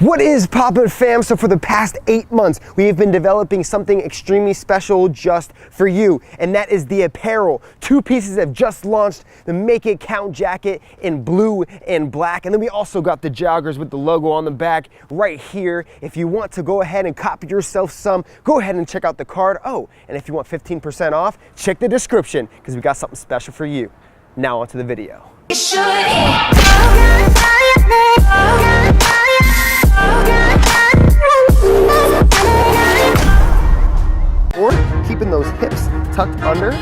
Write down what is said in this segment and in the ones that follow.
What is poppin', fam? So for the past 8 months, we have been developing something extremely special just for you, and that is the apparel. 2 pieces have just launched, the Make It Count jacket in blue and black, and then we also got the joggers with the logo on the back right here. If you want to go ahead and copy yourself some, go ahead and check out the card. Oh, and if you want 15% off, check the description, because we got something special for you. Now onto the video. Or keeping those hips tucked under.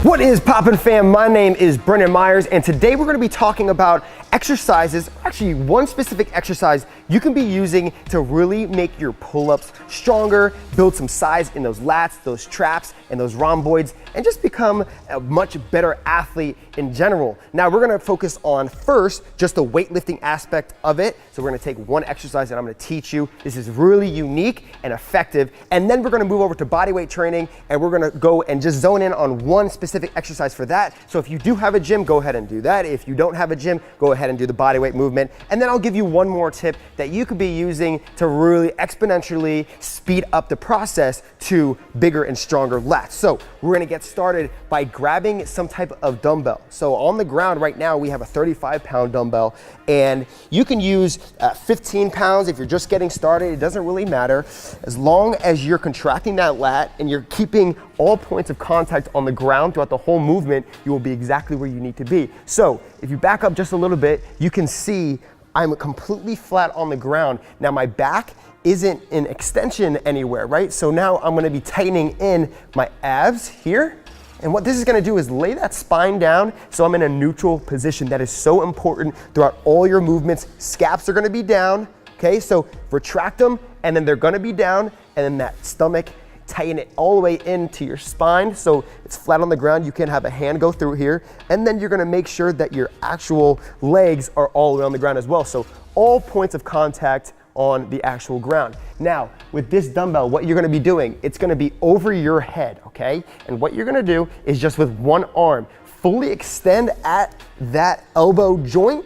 What is poppin', fam? My name is Brendan Myers, and today we're going to be talking about exercises, actually one specific exercise you can be using to really make your pull-ups stronger, build some size in those lats, those traps, and those rhomboids, and just become a much better athlete in general. Now we're going to focus on first just the weightlifting aspect of it. So we're going to take one exercise that I'm going to teach you. This is really unique and effective, and then we're going to move over to bodyweight training, and we're going to go and just zone in on one specific exercise for that. So if you do have a gym, go ahead and do that. If you don't have a gym, go ahead and do the bodyweight movement. And then I'll give you one more tip that you could be using to really exponentially speed up the process to bigger and stronger lats. So we're gonna get started by grabbing some type of dumbbell. So on the ground right now, we have a 35-pound dumbbell, and you can use 15 pounds if you're just getting started. It doesn't really matter. As long as you're contracting that lat and you're keeping all points of contact on the ground throughout the whole movement, you will be exactly where you need to be. So if you back up just a little bit, you can see I'm completely flat on the ground. Now my back isn't in extension anywhere, right? So now I'm gonna be tightening in my abs here. And what this is gonna do is lay that spine down so I'm in a neutral position. That is so important throughout all your movements. Scaps are gonna be down, okay? So retract them, and then they're gonna be down, and then that stomach, tighten it all the way into your spine so it's flat on the ground. You can have a hand go through here, and then you're gonna make sure that your actual legs are all the way on the ground as well. So all points of contact on the actual ground. Now, with this dumbbell, what you're gonna be doing, it's gonna be over your head, okay? And what you're gonna do is just with one arm, fully extend at that elbow joint.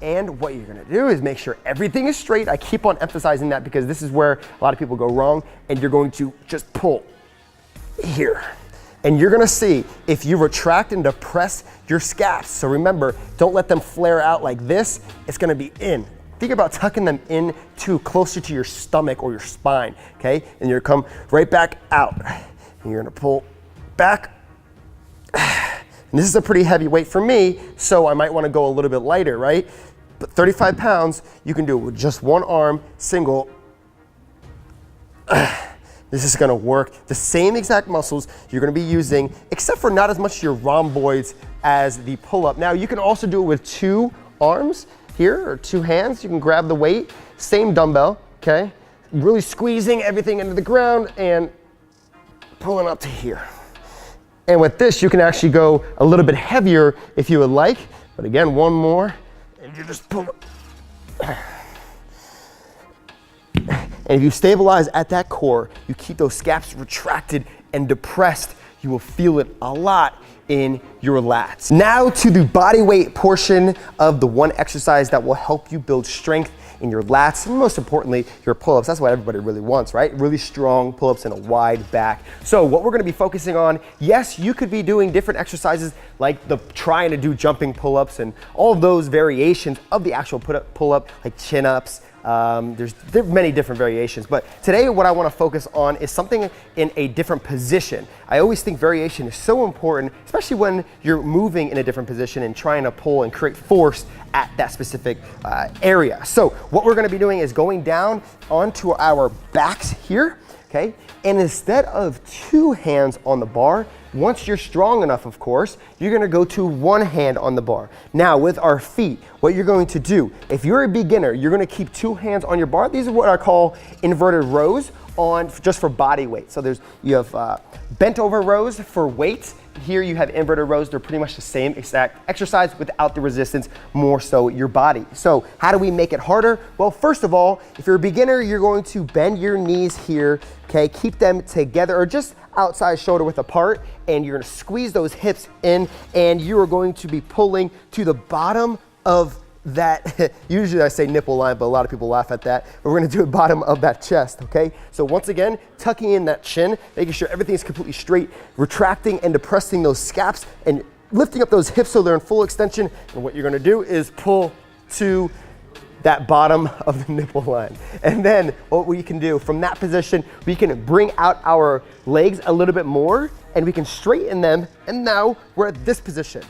And what you're gonna do is make sure everything is straight. I keep on emphasizing that because this is where a lot of people go wrong, and you're going to just pull here. And you're gonna see if you retract and depress your scaps. So remember, don't let them flare out like this. It's gonna be in. Think about tucking them in closer to your stomach or your spine, okay? And you're gonna come right back out. And you're gonna pull back. And this is a pretty heavy weight for me, so I might wanna go a little bit lighter, right? But 35 pounds, you can do it with just one arm, single. This is gonna work the same exact muscles you're gonna be using, except for not as much your rhomboids as the pull-up. Now, you can also do it with 2 arms here, or 2 hands. You can grab the weight, same dumbbell, okay? Really squeezing everything into the ground and pulling up to here. And with this, you can actually go a little bit heavier if you would like. But again, one more, and you just pull. And if you stabilize at that core, you keep those scaps retracted and depressed, you will feel it a lot in your lats. Now to the body weight portion of the one exercise that will help you build strength in your lats, and most importantly, your pull-ups. That's what everybody really wants, right? Really strong pull-ups and a wide back. So what we're gonna be focusing on, yes, you could be doing different exercises like trying to do jumping pull-ups and all of those variations of the actual pull-up, like chin-ups. There's many different variations, but today what I want to focus on is something in a different position. I always think variation is so important, especially when you're moving in a different position and trying to pull and create force at that specific area. So what we're going to be doing is going down onto our backs here, okay? And instead of 2 hands on the bar, once you're strong enough, of course, you're gonna go to 1 hand on the bar. Now, with our feet, what you're going to do, if you're a beginner, you're gonna keep 2 hands on your bar. These are what I call inverted rows just for body weight. So you have bent over rows for weights, here you have inverted rows. They're pretty much the same exact exercise without the resistance, more so your body. So how do we make it harder? Well, first of all, if you're a beginner, you're going to bend your knees here, okay? Keep them together or just outside shoulder width apart, and you're gonna squeeze those hips in, and you are going to be pulling to the bottom of that, usually I say nipple line, but a lot of people laugh at that. But we're gonna do it bottom of that chest, okay? So once again, tucking in that chin, making sure everything is completely straight, retracting and depressing those scaps and lifting up those hips so they're in full extension. And what you're gonna do is pull to that bottom of the nipple line. And then what we can do from that position, we can bring out our legs a little bit more and we can straighten them. And now we're at this position.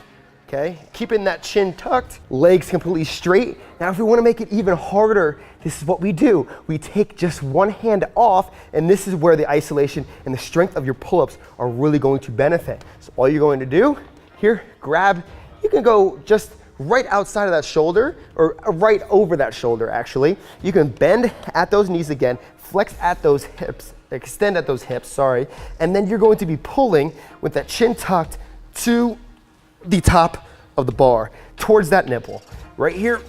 Okay, keeping that chin tucked, legs completely straight. Now, if we want to make it even harder, this is what we do. We take just one hand off, and this is where the isolation and the strength of your pull-ups are really going to benefit. So all you're going to do here, grab, you can go just right outside of that shoulder, or right over that shoulder, actually. You can bend at those knees again, flex at those hips, extend at those hips, sorry, and then you're going to be pulling with that chin tucked to the top of the bar towards that nipple. Right here,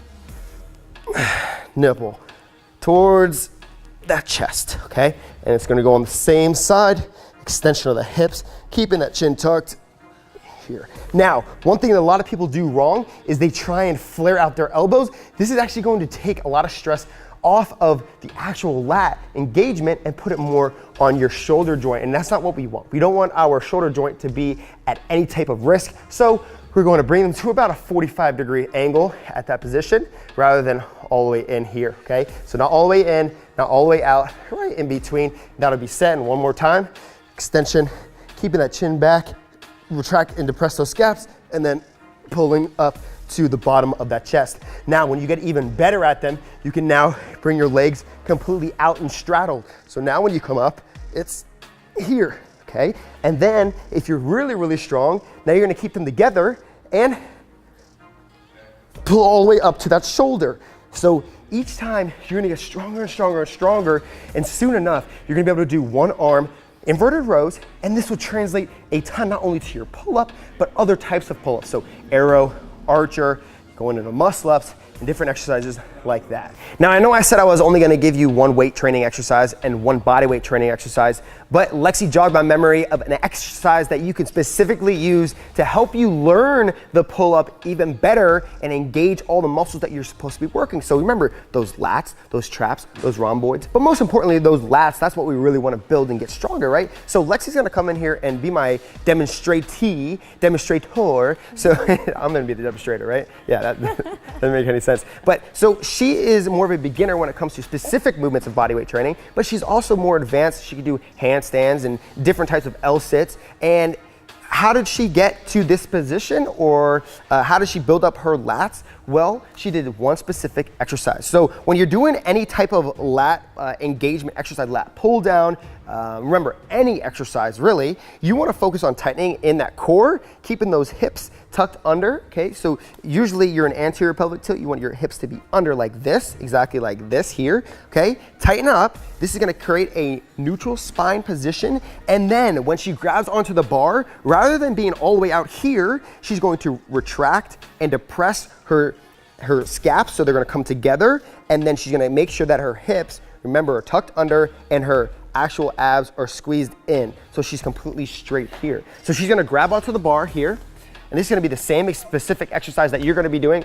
nipple, towards that chest, okay? And it's gonna go on the same side, extension of the hips, keeping that chin tucked here. Now, one thing that a lot of people do wrong is they try and flare out their elbows. This is actually going to take a lot of stress off of the actual lat engagement and put it more on your shoulder joint, and that's not what we want. We don't want our shoulder joint to be at any type of risk, so we're going to bring them to about a 45-degree angle at that position rather than all the way in here, okay? So not all the way in, not all the way out, right in between. That'll be set, and one more time, extension, keeping that chin back, retract and depress those scaps, and then pulling up to the bottom of that chest. Now, when you get even better at them, you can now bring your legs completely out and straddle. So now when you come up, it's here, okay? And then if you're really, really strong, now you're gonna keep them together and pull all the way up to that shoulder. So each time you're gonna get stronger and stronger and stronger, and soon enough, you're gonna be able to do one arm inverted rows, and this will translate a ton not only to your pull-up, but other types of pull-ups. So arrow, archer, going into muscle-ups, and different exercises like that. Now, I know I said I was only gonna give you one weight training exercise and one body weight training exercise, but Lexi jogged my memory of an exercise that you can specifically use to help you learn the pull-up even better and engage all the muscles that you're supposed to be working. So remember, those lats, those traps, those rhomboids, but most importantly, those lats, that's what we really wanna build and get stronger, right? So Lexi's gonna come in here and be my demonstrator. So I'm gonna be the demonstrator, right? Yeah, that doesn't make any sense. But so she is more of a beginner when it comes to specific movements of bodyweight training, but she's also more advanced. She can do handstands and different types of L-sits. And how did she get to this position, or how did she build up her lats? Well, she did one specific exercise. So when you're doing any type of lat engagement exercise, lat pull down, remember any exercise really, you want to focus on tightening in that core, keeping those hips tucked under, okay? So usually you're an anterior pelvic tilt, you want your hips to be under like this, exactly like this here, okay? Tighten up. This is gonna create a neutral spine position, and then when she grabs onto the bar, rather than being all the way out here, she's going to retract and depress her scaps, so they're gonna come together, and then she's gonna make sure that her hips, remember, are tucked under and her actual abs are squeezed in. So she's completely straight here. So she's gonna grab onto the bar here, and this is gonna be the same specific exercise that you're gonna be doing.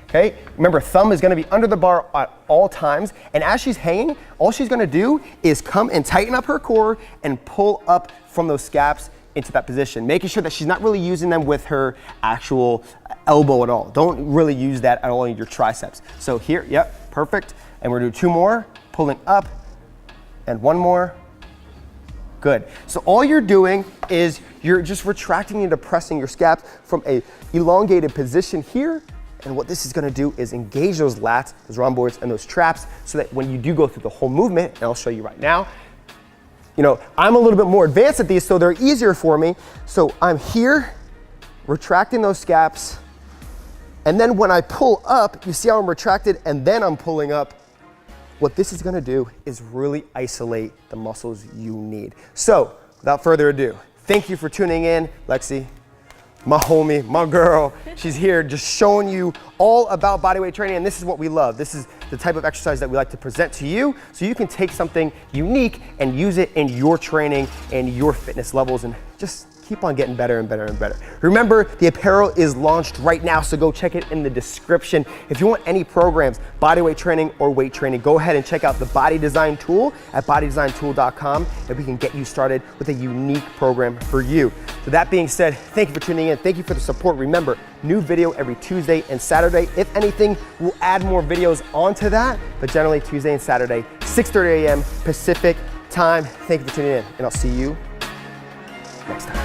Okay, remember, thumb is gonna be under the bar at all times, and as she's hanging, all she's gonna do is come and tighten up her core and pull up from those scaps into that position, making sure that she's not really using them with her actual elbow at all. Don't really use that at all in your triceps. So here, yep, perfect. And we're gonna do two more, pulling up, and one more. Good. So all you're doing is you're just retracting and depressing your scaps from a elongated position here. And what this is gonna do is engage those lats, those rhomboids, and those traps, so that when you do go through the whole movement, and I'll show you right now, you know, I'm a little bit more advanced at these, so they're easier for me. So I'm here, retracting those scaps, and then when I pull up, you see how I'm retracted, and then I'm pulling up. What this is gonna do is really isolate the muscles you need. So, without further ado, Thank you for tuning in. Lexi, my homie, my girl, she's here just showing you all about bodyweight training, and this is what we love. This is the type of exercise that we like to present to you so you can take something unique and use it in your training and your fitness levels and just keep on getting better and better and better. Remember, the apparel is launched right now, so go check it in the description. If you want any programs, bodyweight training or weight training, go ahead and check out the Body Design Tool at bodydesigntool.com, and we can get you started with a unique program for you. So that being said, thank you for tuning in. Thank you for the support. Remember, new video every Tuesday and Saturday. If anything, we'll add more videos onto that, but generally Tuesday and Saturday, 6:30 a.m. Pacific time. Thank you for tuning in, and I'll see you next time.